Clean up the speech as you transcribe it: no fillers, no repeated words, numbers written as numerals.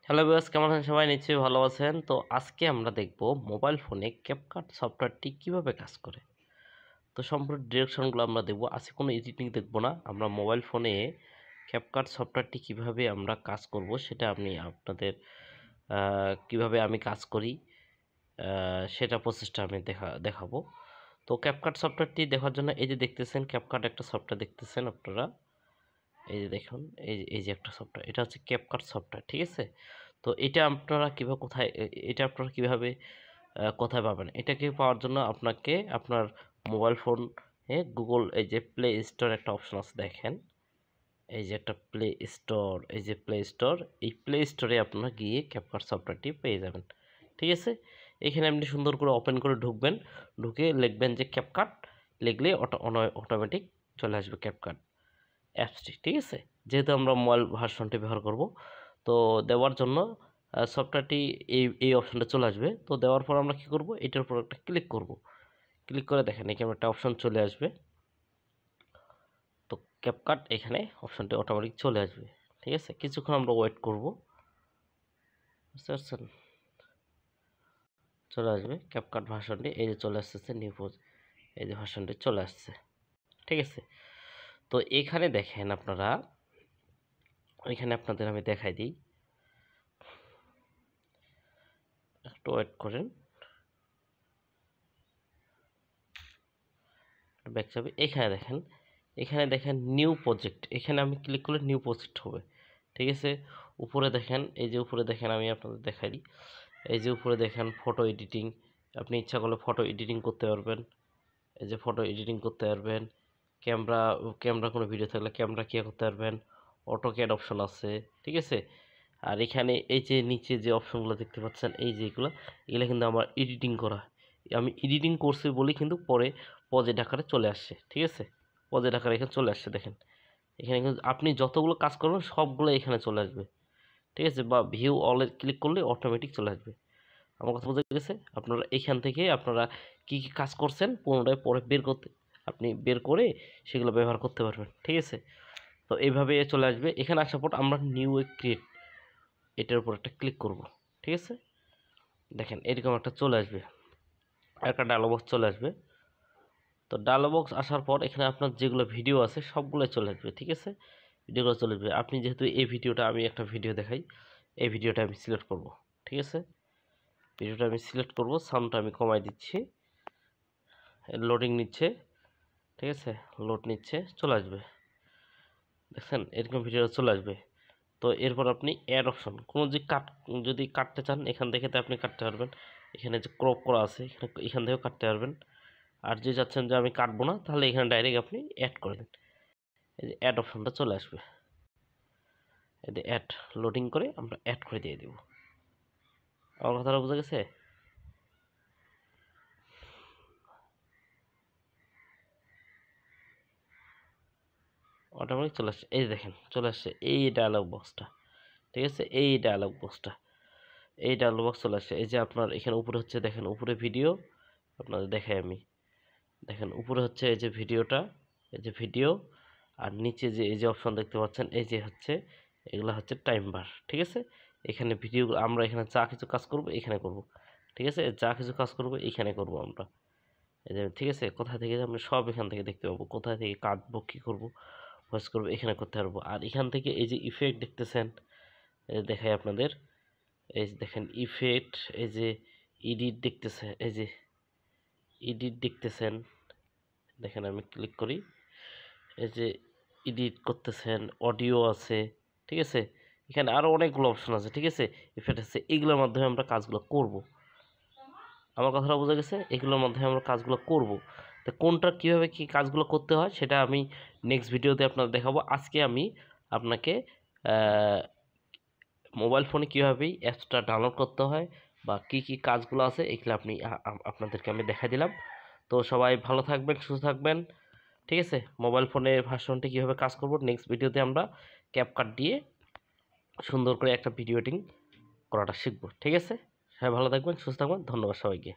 Hello viewers, কেমন আছেন সবাই? নিশ্চয়ই ভালো আছেন। তো আজকে আমরা দেখব মোবাইল ফোনে ক্যাপকাট সফটওয়্যারটি কিভাবে কাজ করে। তো সম্পূর্ণ ডিরেকশনগুলো আমরা দেখব। আজকে কোনো এডিটিং দেখব না। আমরা মোবাইল ফোনে ক্যাপকাট সফটওয়্যারটি কিভাবে আমরা কাজ করব সেটা আমি আপনাদের কিভাবে আমি কাজ করি সেটা প্রসেসটা আমি দেখাবো। তো ক্যাপকাট সফটওয়্যারটি দেখার জন্য এই যে দেখতেছেন, ক্যাপকাট একটা সফটওয়্যার দেখতেছেন আপনারা। এই যে দেখুন, এই যে একটা সফটওয়্যার, এটা হচ্ছে ক্যাপকাট সফটওয়্যার, ঠিক আছে? তো এটা আপনারা কীভাবে কোথায় এটা আপনারা কীভাবে কোথায় পাবেন? এটাকে পাওয়ার জন্য আপনাকে আপনার মোবাইল ফোনে গুগল এই যে প্লে স্টোর একটা অপশন আছে দেখেন, এই যে একটা প্লে স্টোর, এই যে প্লে স্টোর, এই প্লে স্টোরে আপনারা গিয়ে ক্যাপকাট সফটওয়্যারটি পেয়ে যাবেন, ঠিক আছে? এখানে আপনি সুন্দর করে ওপেন করে ঢুকবেন, ঢুকে লিখবেন যে ক্যাপকাট, লিখলে অটোমেটিক চলে আসবে ক্যাপকাট অ্যাপসটি, ঠিক আছে? যেহেতু আমরা মোবাইল ভার্সনটি ব্যবহার করব, তো দেওয়ার জন্য সফটওয়্যারটি এই অপশানটা চলে আসবে। তো দেওয়ার পর আমরা কী করব, এটার উপর একটা ক্লিক করব। ক্লিক করে দেখেন এখানে একটা অপশান চলে আসবে। তো ক্যাপকাট এখানে অপশানটি অটোমেটিক চলে আসবে, ঠিক আছে? কিছুক্ষণ আমরা ওয়েট করব, বুঝতে পারছেন? চলে আসবে ক্যাপকাট ভার্সনটি, এই যে চলে আসতেছে এই যে ভার্সনটি চলে আসছে, ঠিক আছে? তো এখানে দেখেন আপনারা, এখানে আপনাদের আমি দেখাই দিই, একটু ওয়েট করেন, ব্যাক যাবে। এখানে দেখেন নিউ প্রজেক্ট, এখানে আমি ক্লিক করলে নিউ প্রজেক্ট হবে, ঠিক আছে? উপরে দেখেন, এই যে উপরে দেখেন, আমি আপনাদের দেখাই দিই, এই যে উপরে দেখেন ফটো এডিটিং, আপনি ইচ্ছা করলে ফটো এডিটিং করতে পারবেন, এই যে ফটো এডিটিং করতে পারবেন, ক্যামেরা কোনো ভিডিও থাকলে ক্যামেরা কি করতে পারবেন, অটোক্যাড অপশন আছে, ঠিক আছে? আর এখানে এই যে নিচে যে অপশনগুলো দেখতে পাচ্ছেন, এই যে এগুলো কিন্তু আমার এডিটিং করা, আমি এডিটিং করছি বলি কিন্তু পরে প্রজেক্ট আকারে চলে আসছে, ঠিক আছে? প্রজেক্ট আকারে এখানে চলে আসছে দেখেন, এখানে কিন্তু আপনি যতগুলো কাজ করবেন সবগুলো এখানে চলে আসবে, ঠিক আছে? বা ভিউ অলে ক্লিক করলে অটোমেটিক চলে আসবে। আমার কথা বোঝা গেছে? আপনারা এখান থেকে আপনারা কি কি কাজ করছেন পুনরায় পরে আপনি বের করে সেগুলো ব্যবহার করতে পারবেন, ঠিক আছে? তো এইভাবে চলে আসবে। এখানে আসার পর আমরা নিউ এ ক্রিয়েট, এটার উপর একটা ক্লিক করব, ঠিক আছে? দেখেন এরকম একটা চলে আসবে, একটা ডায়লগ বক্স চলে আসবে। তো ডায়লগ বক্স আসার পর এখানে আপনার যেগুলো ভিডিও আছে সবগুলোই চলে আসবে, ঠিক আছে? ভিডিওগুলো চলে আসবে। আপনি যেহেতু এই ভিডিওটা, আমি একটা ভিডিও দেখাই, এই ভিডিওটা আমি সিলেক্ট করব, ঠিক আছে? ভিডিওটা আমি সিলেক্ট করব, সাউন্ডটা আমি কমাই দিচ্ছি, লোডিং নিচ্ছে, ঠিক আছে? লোড নিচ্ছে, চলে আসবে, দেখছেন এরকম ভিডিও চলে আসবে। তো এরপর আপনি অ্যাড অপশন, কোনো যদি কাটতে চান এখান থেকে আপনি কাটতে পারবেন। এখানে যে ক্রপ করা আছে এখান থেকেও কাটতে পারবেন। আর যে চাচ্ছেন যে আমি কাটবো না, তাহলে এখানে ডাইরেক্ট আপনি অ্যাড করে দেন, এই যে অ্যাড অপশনটা চলে আসবে, এই যে অ্যাড, লোডিং করে আমরা অ্যাড করে দিয়ে দেব। আমার কথাটা বোঝা গেছে? অটোমেটিক চলে আসছে, এই দেখেন চলে আসছে এই ডায়ালগ বক্সটা, ঠিক আছে? এই ডায়ালগ বক্সটা, এই ডায়ালগ বক্স চলে আসছে। এই যে আপনার এখানে উপরে হচ্ছে, দেখেন উপরে ভিডিও, আপনাদের দেখাই আমি, দেখেন উপরে হচ্ছে এই যে ভিডিওটা, এই যে ভিডিও, আর নিচে যে এই যে অপশন দেখতে পাচ্ছেন, এই যে হচ্ছে এগুলো হচ্ছে টাইম বার, ঠিক আছে? এখানে ভিডিও আমরা এখানে যা কিছু কাজ করব এখানে করব, ঠিক আছে? যা কিছু কাজ করব এখানে করব আমরা, এই যে, ঠিক আছে? কোথা থেকে আমরা সব এখান থেকে দেখতে পাবো, কোথায় থেকে কাটবো, কী করব, ভয়েস করবো, এখানে করতে পারবো। আর এখান থেকে এই যে ইফেক্ট দেখতেছেন, এই দেখাই আপনাদের, এই যে দেখেন ইফেক্ট, এই যে এডিট দেখতেছে, এই যে এডিট দেখতেছেন, দেখেন আমি ক্লিক করি, এই যে এডিট করতেছেন, অডিও আছে, ঠিক আছে? এখানে আরও অনেকগুলো অপশন আছে, ঠিক আছে? ইফেক্ট আছে, এগুলোর মাধ্যমে আমরা কাজগুলো করব। আমার কথাটা বোঝা গেছে? এগুলোর মাধ্যমে আমরা কাজগুলো করব। তো কোনটা কীভাবে কী কাজগুলো করতে হয় সেটা আমি নেক্সট ভিডিওতে আপনাদের দেখাবো। আজকে আমি আপনাকে মোবাইল ফোনে কীভাবে অ্যাপসটা ডাউনলোড করতে হয় বা কী কী কাজগুলো আছে এগুলো আপনাদেরকে আমি দেখাই দিলাম। তো সবাই ভালো থাকবেন, সুস্থ থাকবেন, ঠিক আছে? মোবাইল ফোনের ভার্সনটি কীভাবে কাজ করব নেক্সট ভিডিওতে আমরা ক্যাপকাট দিয়ে সুন্দর করে একটা ভিডিও এডিটিং করাটা শিখব, ঠিক আছে? সবাই ভালো থাকবেন, সুস্থ থাকবেন, ধন্যবাদ সবাইকে।